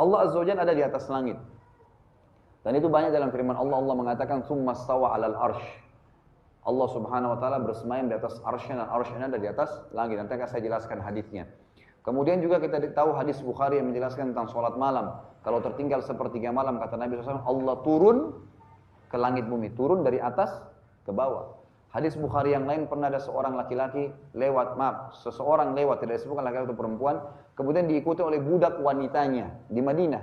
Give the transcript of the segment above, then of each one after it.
Allah Azza wa Jalla ada di atas langit. Dan itu banyak dalam firman Allah. Allah mengatakan tsumma stawa 'alal arsy. Allah Subhanahu wa taala bersemayam di atas arsy-Nya, dan arsy-Nya ada di atas langit. Nanti akan saya jelaskan hadisnya. Kemudian juga kita tahu hadis Bukhari yang menjelaskan tentang sholat malam. Kalau tertinggal sepertiga malam, kata Nabi SAW, Allah turun ke langit bumi, turun dari atas ke bawah. Hadis Bukhari yang lain, pernah ada seorang laki-laki lewat, seseorang lewat, tidak disebutkan laki-laki atau perempuan, kemudian diikuti oleh budak wanitanya di Madinah.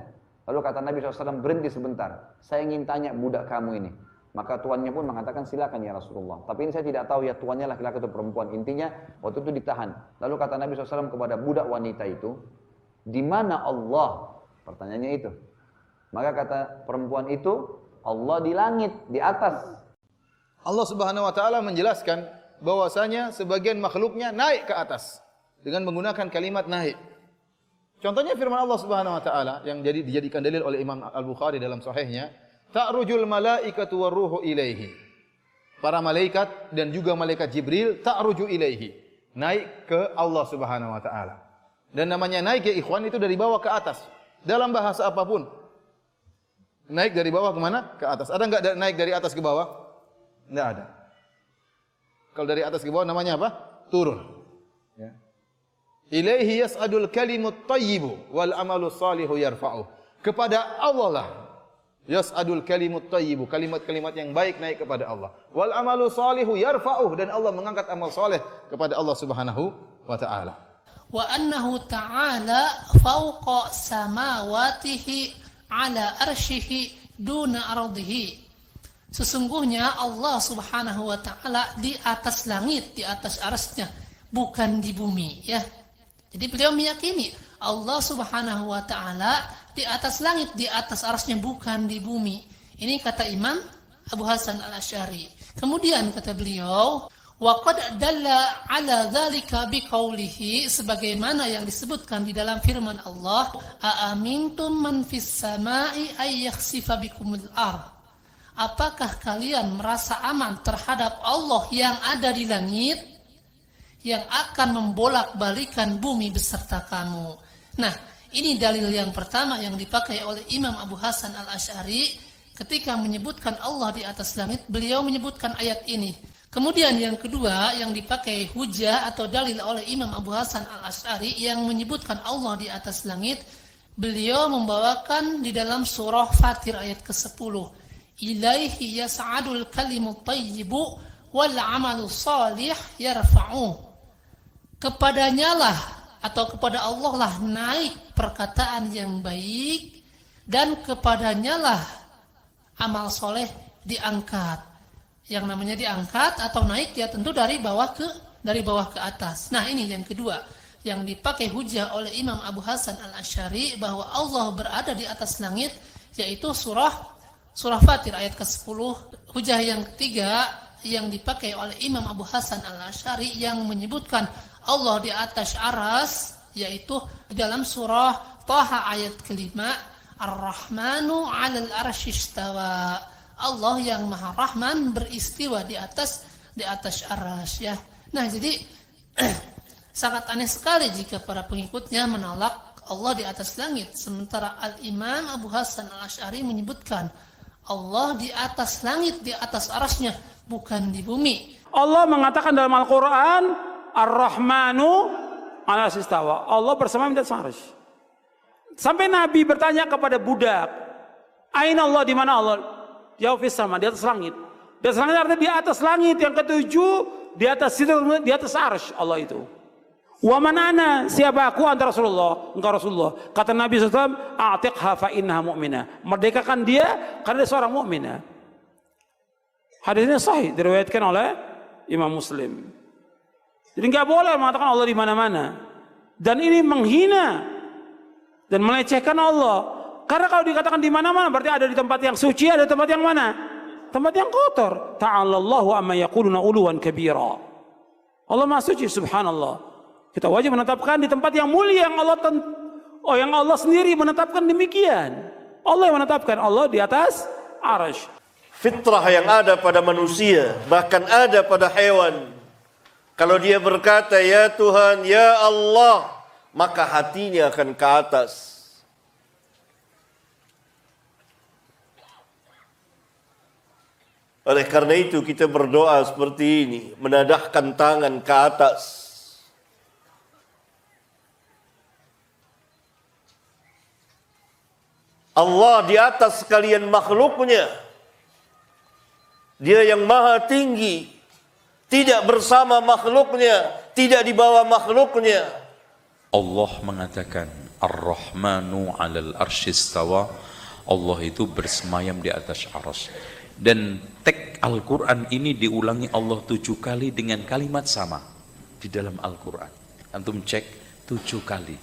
Lalu kata Nabi SAW, berhenti sebentar, saya ingin tanya budak kamu ini. Maka tuannya pun mengatakan, silakan ya Rasulullah. Tapi ini saya tidak tahu ya tuannya laki-laki atau perempuan. Intinya waktu itu ditahan. Lalu kata Nabi SAW kepada budak wanita itu, di mana Allah? Pertanyaannya itu. Maka kata perempuan itu, Allah di langit, di atas. Allah Subhanahu wa taala menjelaskan bahwasanya sebagian makhluknya naik ke atas dengan menggunakan kalimat naik. Contohnya firman Allah Subhanahu wa taala yang dijadikan dalil oleh Imam Al-Bukhari dalam sahihnya, ta'rujul malaikatu warruhu ilaihi. Para malaikat dan juga malaikat Jibril ta'ruju ilaihi, naik ke Allah Subhanahu wa taala. Dan namanya naik ya ikhwan itu dari bawah ke atas. Dalam bahasa apapun. Naik dari bawah ke mana? Ke atas. Ada enggak naik dari atas ke bawah? Enggak ada. Kalau dari atas ke bawah namanya apa? Turun. Ya. Ilaihi yas'adul kalimut thayyibu wal amalus salihu yarfa'uh. Kepada Allah lah yas'adul kalimut thayyibu, kalimat-kalimat yang baik naik kepada Allah. Wal amalus salihu yarfa'uh, dan Allah mengangkat amal saleh kepada Allah Subhanahu wa taala. Wa annahu ta'ala fawqa samawatihi ala arsyihi duna ardihi. Sesungguhnya Allah Subhanahu wa taala di atas langit, di atas arsy-Nya, bukan di bumi, ya. Jadi beliau meyakini Allah Subhanahu wa taala di atas langit, di atas arsy-Nya, bukan di bumi. Ini kata Imam Abu Hasan Al-Asy'ari. Kemudian kata beliau, wa qad dalla ala dzalika biqaulihi, sebagaimana yang disebutkan di dalam firman Allah, a amintum man fis samai ay yakhsifa bikumul ardh. Apakah kalian merasa aman terhadap Allah yang ada di langit, yang akan membolak-balikan bumi beserta kamu? Nah, ini dalil yang pertama yang dipakai oleh Imam Abu Hasan Al-Asy'ari ketika menyebutkan Allah di atas langit. Beliau menyebutkan ayat ini. Kemudian yang kedua yang dipakai hujah atau dalil oleh Imam Abu Hasan Al-Asy'ari yang menyebutkan Allah di atas langit, beliau membawakan di dalam surah Fatir ayat ke-10. Ilaihi yas'adul kalimut thayyibu wal 'amalus shalih yarfa'uh. Kepadanya lah atau kepada Allah lah naik perkataan yang baik, dan kepadanya lah amal soleh diangkat. Yang namanya diangkat atau naik ya tentu dari bawah ke atas. Nah, ini yang kedua yang dipakai hujah oleh Imam Abu Hasan Al-Asy'ari bahwa Allah berada di atas langit, yaitu surah Fatir ayat ke-10. Hujah yang ketiga yang dipakai oleh Imam Abu Hasan Al-Asy'ari yang menyebutkan Allah di atas aras, yaitu dalam surah Thaha ayat ke-5, Ar-Rahmanu 'alal arsy istawa. Allah yang Maha Rahman beristiwa di atas aras, ya. Nah, jadi sangat aneh sekali jika para pengikutnya menolak Allah di atas langit, sementara Al-Imam Abu Hasan Al-Asy'ari menyebutkan Allah di atas langit, di atas arasnya, bukan di bumi. Allah mengatakan dalam Al-Quran, Ar-Rahmanu 'ala istawa. Allah bersama di atas arsy. Sampai Nabi bertanya kepada budak, Aina Allah, di mana Allah? Jawab fis sama, di atas langit. Di atas langit artinya di atas langit. Yang ketujuh, di atas arsy Allah itu. Wa man ana, siapa aku? Anta Rasulullah, engkau Rasulullah. Kata Nabi SAW, a'tiqha fa innaha mu'minah. Merdekakan dia karena dia seorang mukminah. Hadis ini sahih, diriwayatkan oleh Imam Muslim. Jadi enggak boleh mengatakan Allah di mana-mana. Dan ini menghina dan melecehkan Allah. Karena kalau dikatakan di mana-mana berarti ada di tempat yang suci, ada tempat yang mana? Tempat yang kotor. Ta'alallahu amma yaquluna uluwan kabira. Allah Maha Suci, subhanallah. Kita wajib menetapkan di tempat yang mulia yang Allah sendiri menetapkan demikian. Allah yang menetapkan, Allah di atas arsy. Fitrah yang ada pada manusia, bahkan ada pada hewan. Kalau dia berkata, ya Tuhan, ya Allah, maka hatinya akan ke atas. Oleh karena itu kita berdoa seperti ini, menadahkan tangan ke atas. Allah di atas sekalian makhluknya. Dia yang maha tinggi, tidak bersama makhluknya, tidak di bawah makhluknya. Allah mengatakan Ar-Rahmanu 'alal arsy istawa. Allah itu bersemayam di atas arsy. Dan teks Al-Quran ini diulangi Allah 7 kali dengan kalimat sama di dalam Al-Quran. Antum cek 7 kali.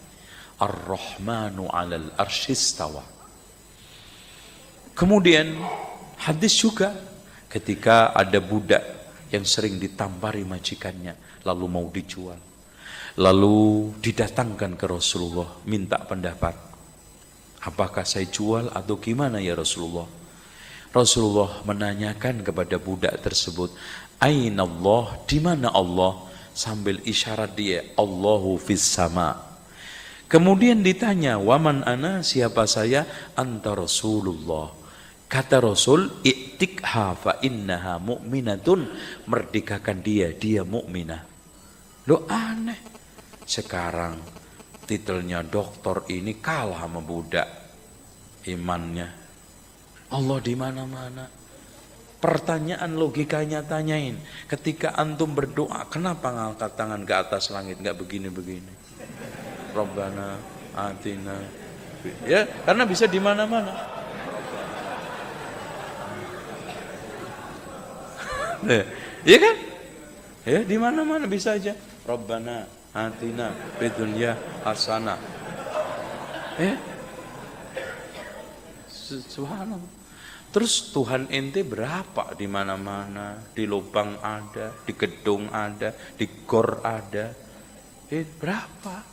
Ar-Rahmanu 'alal arsy istawa. Kemudian hadis juga ketika ada budak yang sering ditampari majikannya lalu mau dijual. Lalu didatangkan ke Rasulullah minta pendapat. Apakah saya jual atau gimana ya Rasulullah? Rasulullah menanyakan kepada budak tersebut, "Aina Allah?" Di mana Allah? Sambil isyarat dia, Allahu fis sama. Kemudian ditanya, "Waman ana?" Siapa saya? "Anta Rasulullah." Kata Rasul, "I'tikha fa innaha mu'minatun." Merdekakan dia, dia mukminah. Loh aneh. Sekarang titelnya doktor ini kalah sama budak imannya. Allah di mana-mana. Pertanyaan logikanya tanyain. Ketika antum berdoa, kenapa ngangkat tangan ke atas langit nggak begini-begini? Rabbana atina. Ya, karena bisa di mana-mana. Iya kan? Ya, di mana-mana bisa aja. Rabbana atina fid dunya hasanah. Subhanallah. Terus Tuhan ente berapa di mana-mana, di lubang ada, di gedung ada, di gor ada. Berapa?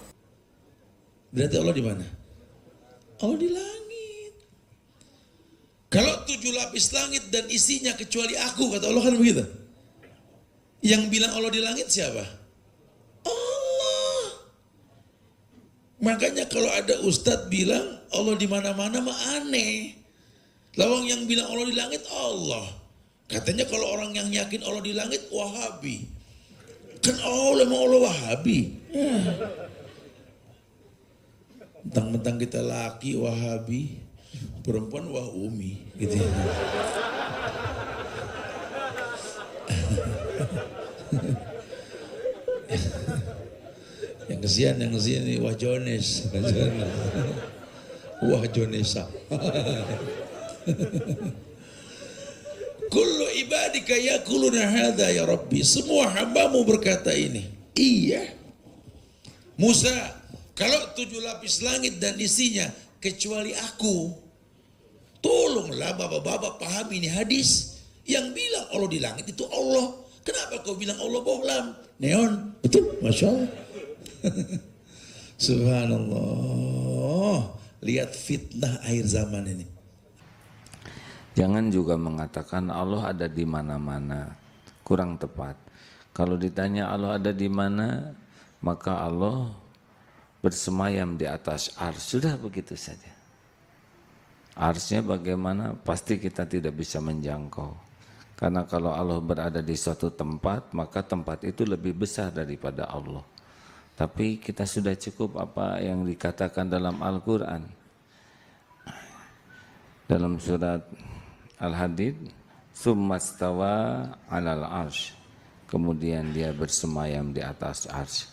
Berarti Allah di mana? Allah di langit. Kalau 7 lapis langit dan isinya kecuali aku, kata Allah kan begitu. Yang bilang Allah di langit siapa? Allah. Makanya kalau ada ustadz bilang Allah di mana-mana mah aneh. Lawang yang bilang Allah di langit Allah. Katanya kalau orang yang yakin Allah di langit Wahabi. Kan Allah emang Allah Wahabi. Mentang-mentang kita laki Wahabi, perempuan Wahumi gitu ya. Yang kesian ini Wah Jones. Wah Jonesa. Kullu ibadika yaquluna hadza ya Rabbi. Semua hambamu berkata ini. Iya. Musa, kalau 7 lapis langit dan isinya kecuali aku. Tolonglah bapak-bapak pahami ini hadis. Yang bilang Allah di langit itu Allah. Kenapa kau bilang Allah bohlam? Neon. Betul, Masya Allah. Subhanallah. Lihat fitnah akhir zaman ini. Jangan juga mengatakan Allah ada di mana-mana, kurang tepat. Kalau ditanya Allah ada di mana, maka Allah bersemayam di atas arsy. Sudah begitu saja. Arsy-nya bagaimana? Pasti kita tidak bisa menjangkau. Karena kalau Allah berada di suatu tempat, maka tempat itu lebih besar daripada Allah. Tapi kita sudah cukup apa yang dikatakan dalam Al-Quran. Dalam surat Al-Hadid, summastawa 'alal arsy. Kemudian dia bersemayam di atas arsy.